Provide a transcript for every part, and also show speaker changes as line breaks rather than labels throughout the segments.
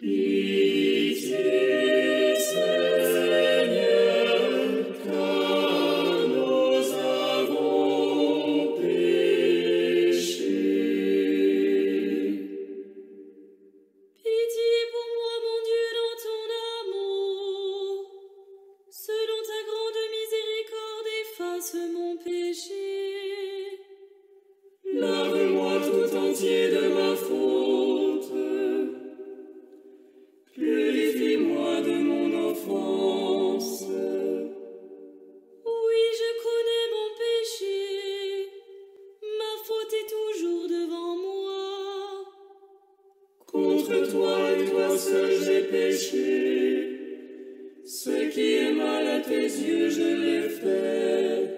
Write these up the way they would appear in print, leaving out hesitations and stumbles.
Pitié, Seigneur, car nous avons péché.
Pitié pour moi, mon Dieu, dans ton amour. Selon ta grande miséricorde, efface mon péché.
Lave-moi tout entier de ma faute. Purifie-moi de mon offense.
Oui, je connais mon péché. Ma faute est toujours devant moi.
Contre toi et toi seul j'ai péché. Ce qui est mal à tes yeux, je l'ai fait.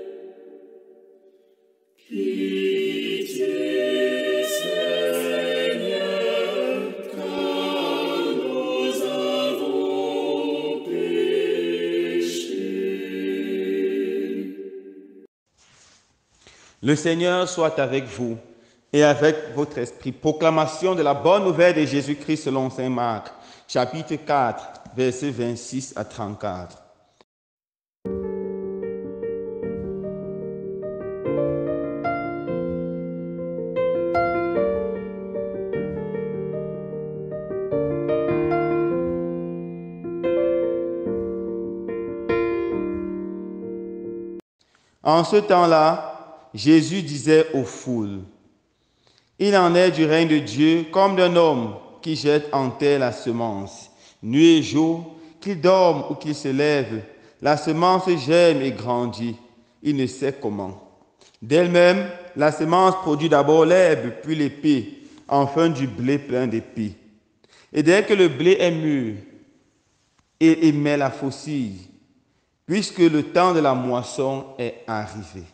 Pitié, Seigneur, car nous avons péché.
Le Seigneur soit avec vous et avec votre esprit. Proclamation de la bonne nouvelle de Jésus-Christ selon saint Marc, chapitre 4, versets 26 à 34. En ce temps-là, Jésus disait aux foules, « Il en est du règne de Dieu comme d'un homme qui jette en terre la semence. Nuit et jour, qu'il dorme ou qu'il se lève, la semence germe et grandit. Il ne sait comment. D'elle-même, la semence produit d'abord l'herbe, puis l'épée, enfin du blé plein d'épis. Et dès que le blé est mûr, il émet la faucille, puisque le temps de la moisson est arrivé. »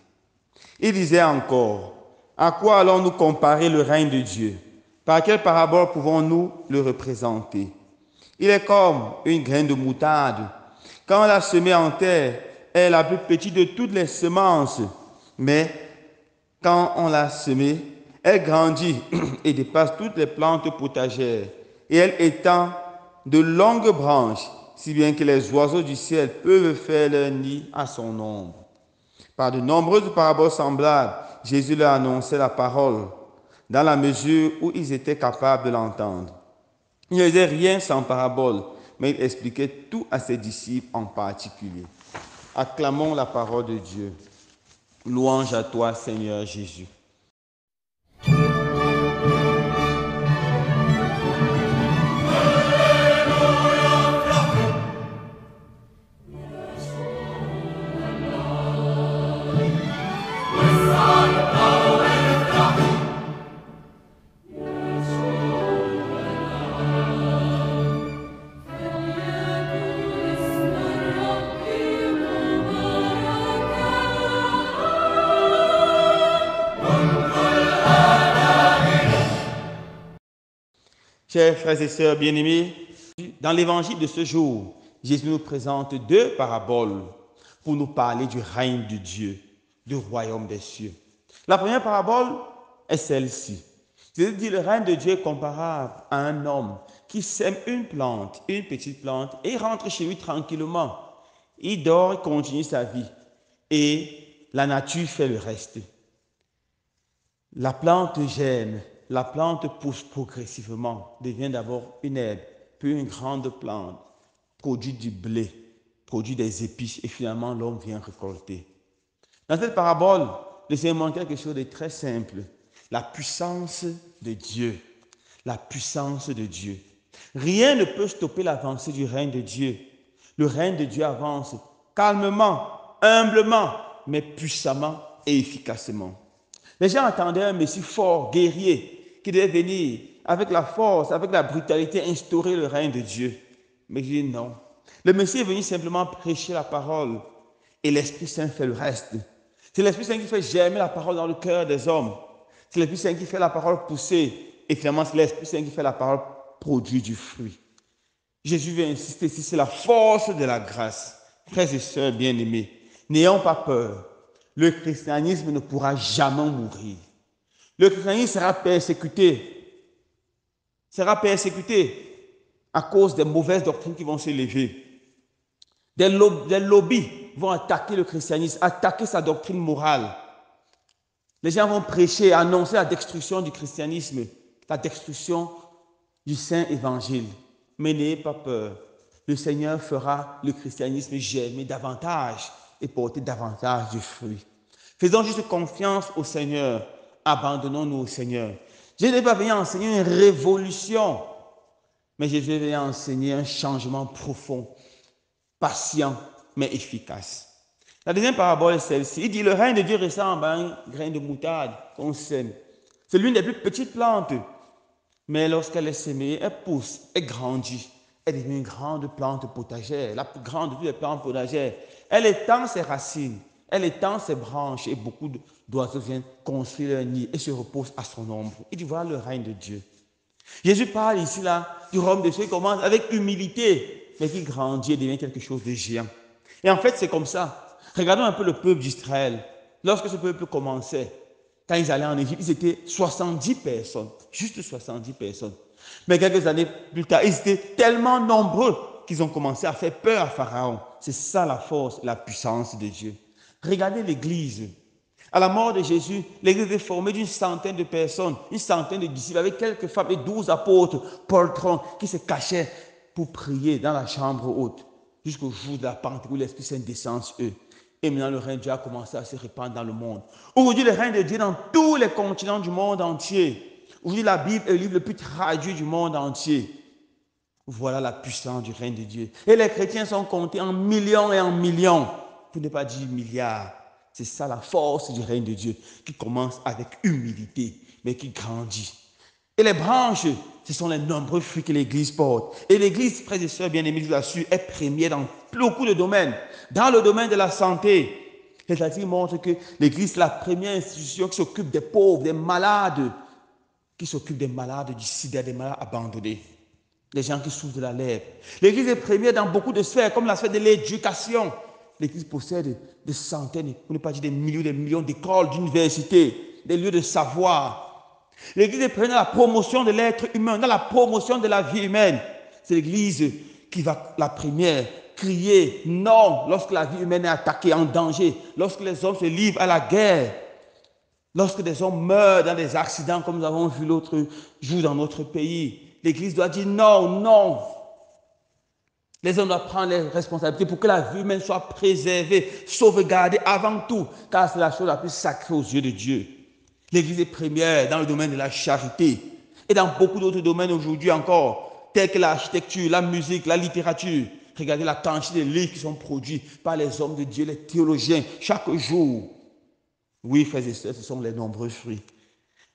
Il disait encore, « À quoi allons-nous comparer le règne de Dieu? Par quelle parabole pouvons-nous le représenter? Il est comme une graine de moutarde. Quand on l'a semée en terre, elle est la plus petite de toutes les semences. Mais quand on l'a semée, elle grandit et dépasse toutes les plantes potagères. Et elle étend de longues branches, si bien que les oiseaux du ciel peuvent faire leur nid à son ombre. » Par de nombreuses paraboles semblables, Jésus leur annonçait la parole, dans la mesure où ils étaient capables de l'entendre. Il ne disait rien sans parabole, mais il expliquait tout à ses disciples en particulier. Acclamons la parole de Dieu. Louange à toi, Seigneur Jésus. Chers frères et sœurs bien-aimés, dans l'évangile de ce jour, Jésus nous présente deux paraboles pour nous parler du règne de Dieu, du royaume des cieux. La première parabole est celle-ci. Jésus dit le règne de Dieu est comparable à un homme qui sème une plante, une petite plante, et il rentre chez lui tranquillement. Il dort, il continue sa vie et la nature fait le reste. La plante germe. La plante pousse progressivement, devient d'abord une herbe, puis une grande plante, produit du blé, produit des épices et finalement l'homme vient récolter. Dans cette parabole, le Seigneur montre quelque chose de très simple, la puissance de Dieu. La puissance de Dieu. Rien ne peut stopper l'avancée du règne de Dieu. Le règne de Dieu avance calmement, humblement, mais puissamment et efficacement. Les gens attendaient un Messie fort, guerrier, qui devait venir avec la force, avec la brutalité, instaurer le règne de Dieu. Mais je dis non. Le Messie est venu simplement prêcher la parole et l'Esprit Saint fait le reste. C'est l'Esprit Saint qui fait germer la parole dans le cœur des hommes. C'est l'Esprit Saint qui fait la parole pousser et finalement c'est l'Esprit Saint qui fait la parole produire du fruit. Jésus veut insister ici sur la force de la grâce. Frères et sœurs bien-aimés, n'ayons pas peur. Le christianisme ne pourra jamais mourir. Le christianisme sera persécuté. à cause des mauvaises doctrines qui vont s'élever. Des lobbies vont attaquer le christianisme, attaquer sa doctrine morale. Les gens vont prêcher, annoncer la destruction du christianisme, la destruction du saint évangile. Mais n'ayez pas peur. Le Seigneur fera le christianisme germer davantage et porter davantage de fruits. Faisons juste confiance au Seigneur. Abandonnons-nous au Seigneur. Jésus n'est pas venu enseigner une révolution, mais Jésus est venu enseigner un changement profond, patient, mais efficace. La deuxième parabole est celle-ci. Il dit, le règne de Dieu ressemble à un grain de moutarde qu'on sème. C'est l'une des plus petites plantes. Mais lorsqu'elle est semée, elle pousse, elle grandit. Elle devient une grande plante potagère, la plus grande de toutes les plantes potagères. Elle étend ses racines, elle étend ses branches et beaucoup d'oiseaux viennent construire leur nid et se reposent à son ombre. Il dit, voilà le règne de Dieu. Jésus parle ici là du royaume de Dieu qui commence avec humilité, mais qui grandit et devient quelque chose de géant. Et en fait, c'est comme ça. Regardons un peu le peuple d'Israël. Lorsque ce peuple commençait, quand ils allaient en Égypte, ils étaient 70 personnes, juste 70 personnes. Mais quelques années plus tard, ils étaient tellement nombreux qu'ils ont commencé à faire peur à Pharaon. C'est ça la force, la puissance de Dieu. Regardez l'Église. À la mort de Jésus, l'Église est formée d'une centaine de personnes, une centaine de disciples, avec quelques femmes et 12 apôtres, poltrons, qui se cachaient pour prier dans la chambre haute, jusqu'au jour de la Pentecôte où l'Esprit Saint descend sur eux. Et maintenant, le règne de Dieu a commencé à se répandre dans le monde. Aujourd'hui, le règne de Dieu est dans tous les continents du monde entier. Aujourd'hui, la Bible est le livre le plus traduit du monde entier. Voilà la puissance du règne de Dieu. Et les chrétiens sont comptés en millions et en millions, pour ne pas dire milliards. C'est ça la force du règne de Dieu, qui commence avec humilité, mais qui grandit. Et les branches, ce sont les nombreux fruits que l'Église porte. Et l'Église, frères et sœurs bien-aimés, je vous assure, est première dans beaucoup de domaines. Dans le domaine de la santé, les statistiques montrent que l'Église est la première institution qui s'occupe des pauvres, des malades, qui s'occupe des malades du sida, des malades abandonnés, les gens qui souffrent de la lèpre. L'Église est première dans beaucoup de sphères, comme la sphère de l'éducation. L'Église possède des centaines, pour ne pas dire des millions d'écoles, d'universités, des lieux de savoir. L'Église est première dans la promotion de l'être humain, dans la promotion de la vie humaine. C'est l'Église qui va, la première, crier non lorsque la vie humaine est attaquée, en danger, lorsque les hommes se livrent à la guerre, lorsque des hommes meurent dans des accidents comme nous avons vu l'autre jour dans notre pays. L'Église doit dire non, non. Les hommes doivent prendre les responsabilités pour que la vie humaine soit préservée, sauvegardée avant tout, car c'est la chose la plus sacrée aux yeux de Dieu. L'Église est première dans le domaine de la charité et dans beaucoup d'autres domaines aujourd'hui encore, tels que l'architecture, la musique, la littérature. Regardez la quantité de livres qui sont produits par les hommes de Dieu, les théologiens, chaque jour. Oui, frères et sœurs, ce sont les nombreux fruits.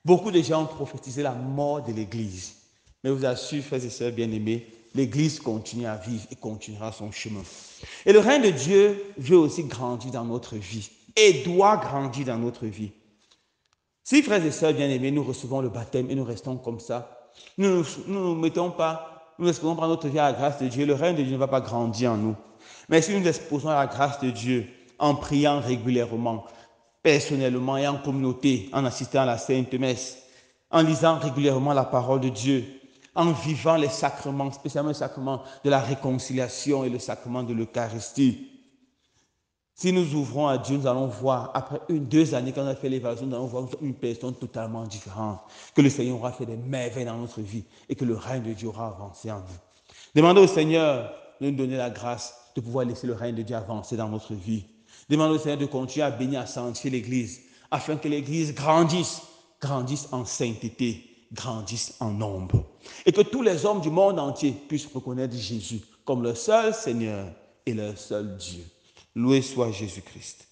Beaucoup de gens ont prophétisé la mort de l'Église. Mais je vous assure, frères et sœurs bien-aimés, l'Église continue à vivre et continuera son chemin. Et le règne de Dieu veut aussi grandir dans notre vie et doit grandir dans notre vie. Si, frères et sœurs bien-aimés, nous recevons le baptême et nous restons comme ça, nous ne mettons pas, nous n'exposons pas notre vie à la grâce de Dieu, le règne de Dieu ne va pas grandir en nous. Mais si nous exposons à la grâce de Dieu en priant régulièrement, personnellement et en communauté, en assistant à la Sainte Messe, en lisant régulièrement la parole de Dieu, en vivant les sacrements, spécialement le sacrement de la réconciliation et le sacrement de l'Eucharistie. Si nous ouvrons à Dieu, nous allons voir, après 1-2 années, quand on a fait l'évaluation, nous allons voir une personne totalement différente, que le Seigneur aura fait des merveilles dans notre vie et que le règne de Dieu aura avancé en nous. Demandez au Seigneur de nous donner la grâce de pouvoir laisser le règne de Dieu avancer dans notre vie. Demandez au Seigneur de continuer à bénir, à sanctifier l'Église, afin que l'Église grandisse en sainteté, grandisse en nombre. Et que tous les hommes du monde entier puissent reconnaître Jésus comme leur seul Seigneur et leur seul Dieu. Loué soit Jésus-Christ.